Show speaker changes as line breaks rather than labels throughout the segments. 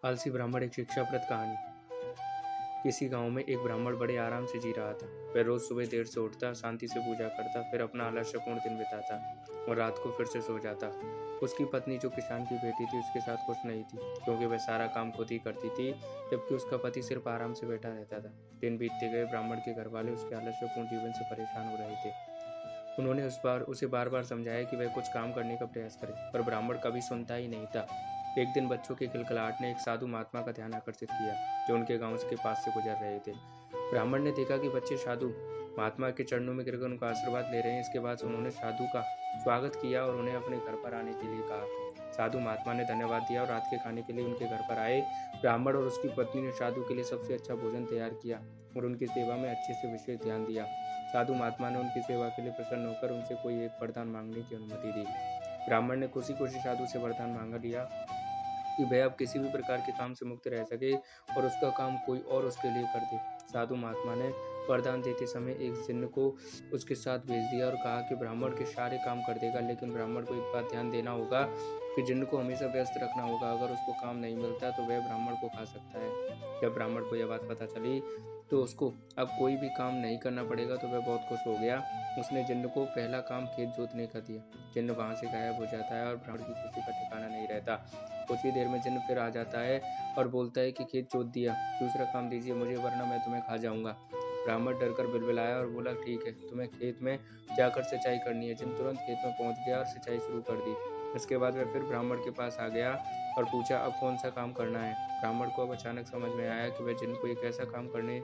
आलसी ब्राह्मण एक शिक्षाप्रद कहानी। किसी गांव में एक ब्राह्मण बड़े आराम से जी रहा था। वह रोज सुबह देर से उठता, शांति से पूजा करता, फिर अपना आलस्यपूर्ण दिन बिताता और रात को फिर से सो जाता। उसकी पत्नी, जो किसान की बेटी थी, उसके साथ खुश नहीं थी, क्योंकि वह सारा काम खुद ही करती थी, जबकि उसका पति सिर्फ आराम से बैठा रहता था। दिन बीतते गए, ब्राह्मण के घर वाले उसके आलस्यपूर्ण जीवन से परेशान हो रहे थे। उन्होंने उसे बार बार समझाया कि वह कुछ काम करने का प्रयास करे, पर ब्राह्मण कभी सुनता ही नहीं था। एक दिन बच्चों की खिलखिलाहट ने एक साधु महात्मा का ध्यान आकर्षित किया, जो उनके गांव के पास से गुजर रहे थे। ब्राह्मण ने देखा कि बच्चे साधु महात्मा के चरणों में गिरकर उनका आशीर्वाद ले रहे हैं। इसके बाद उन्होंने साधु का स्वागत किया और उन्हें अपने घर पर आने के लिए कहा। साधु महात्मा ने धन्यवाद दिया और रात के खाने के लिए उनके घर पर आए। ब्राह्मण और उसकी पत्नी ने साधु के लिए सबसे अच्छा भोजन तैयार किया और उनकी सेवा में अच्छे से विशेष ध्यान दिया। साधु महात्मा ने उनकी सेवा के लिए प्रसन्न होकर उनसे कोई एक वरदान मांगने की अनुमति दी। ब्राह्मण ने खुशी खुशी साधु से वरदान मांगा लिया कि वह अब किसी भी प्रकार के काम से मुक्त रह सके और उसका काम कोई और उसके लिए कर दे। साधु महात्मा ने वरदान देते समय एक जिन्न को उसके साथ भेज दिया और कहा कि ब्राह्मण के सारे काम कर देगा, लेकिन ब्राह्मण को एक बात ध्यान देना होगा कि जिन्न को हमेशा व्यस्त रखना होगा। अगर उसको काम नहीं मिलता तो वह ब्राह्मण को खा सकता है। जब ब्राह्मण को यह बात पता चली तो उसको अब कोई भी काम नहीं करना पड़ेगा, तो वह बहुत खुश हो गया। उसने जिन्न को पहला काम खेत जोतने का दिया। जिन्न वहां से गायब हो जाता है और ब्राह्मण की खुशी का ठिकाना नहीं रहता। कुछ ही देर में जिन्न फिर आ जाता है और बोलता है कि खेत जोत दिया, दूसरा काम दीजिए मुझे, वरना मैं तुम्हें खा जाऊंगा। ब्राह्मण डरकर बिलबिलाया और बोला, ठीक है, तुम्हें खेत में जाकर सिंचाई करनी है। जिन्न तुरंत खेत में पहुंच गया और सिंचाई शुरू कर दी। इसके बाद वह फिर ब्राह्मण के पास आ गया और पूछा, अब कौन सा काम करना है। ब्राह्मण को अब अचानक समझ में आया कि वह जिन्न को एक ऐसा काम करने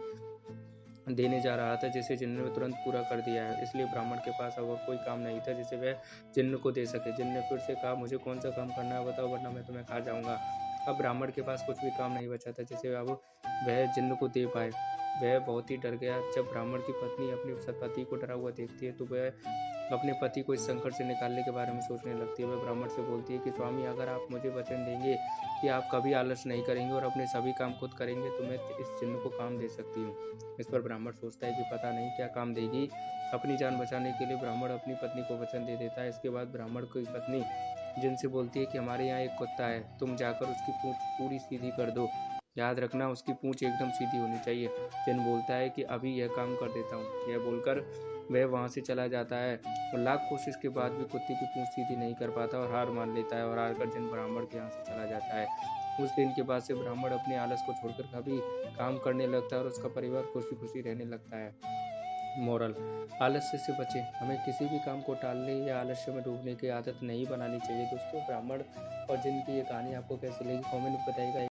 देने जा रहा था जिसे जिन्न ने तुरंत पूरा कर दिया है, इसलिए ब्राह्मण के पास अब और कोई काम नहीं था जिसे वह जिन्न को दे सके। जिन्न ने फिर से कहा, मुझे कौन सा काम करना है बताओ, वरना मैं तुम्हें खा जाऊंगा। अब ब्राह्मण के पास कुछ भी काम नहीं बचा था जिसे अब वह जिन्न को दे पाए। वह बहुत ही डर गया। जब ब्राह्मण की पत्नी अपने पति को डरा हुआ देखती है तो वह अपने पति को इस संकट से निकालने के बारे में सोचने लगती है। वह ब्राह्मण से बोलती है कि स्वामी, अगर आप मुझे वचन देंगे कि आप कभी आलस नहीं करेंगे और अपने सभी काम खुद करेंगे तो मैं इस जिन्न को काम दे सकती हूँ। इस पर ब्राह्मण सोचता है कि पता नहीं क्या काम देगी। अपनी जान बचाने के लिए ब्राह्मण अपनी पत्नी को वचन दे देता है। इसके बाद ब्राह्मण की पत्नी जिनसे बोलती है कि हमारे यहाँ एक कुत्ता है, तुम जाकर उसकी पूंछ पूरी सीधी कर दो, याद रखना उसकी पूंछ एकदम सीधी होनी चाहिए। जिन बोलता है कि अभी यह काम कर देता हूँ। यह बोलकर वह वहाँ से चला जाता है और लाख कोशिश के बाद भी कुत्ते की पूंछ सीधी नहीं कर पाता और हार मान लेता है और हार कर जिन ब्राह्मण के यहाँ से चला जाता है। उस दिन के बाद से ब्राह्मण अपने आलस को छोड़कर कभी काम करने लगता है और उसका परिवार खुशी खुशी रहने लगता है। मोरल: आलस्य से बचें। हमें किसी भी काम को टालने या आलस्य में डूबने की आदत नहीं बनानी चाहिए। दोस्तों, ब्राह्मण और जिन की ये कहानी आपको कैसी लगी कमेंट में बताइएगा।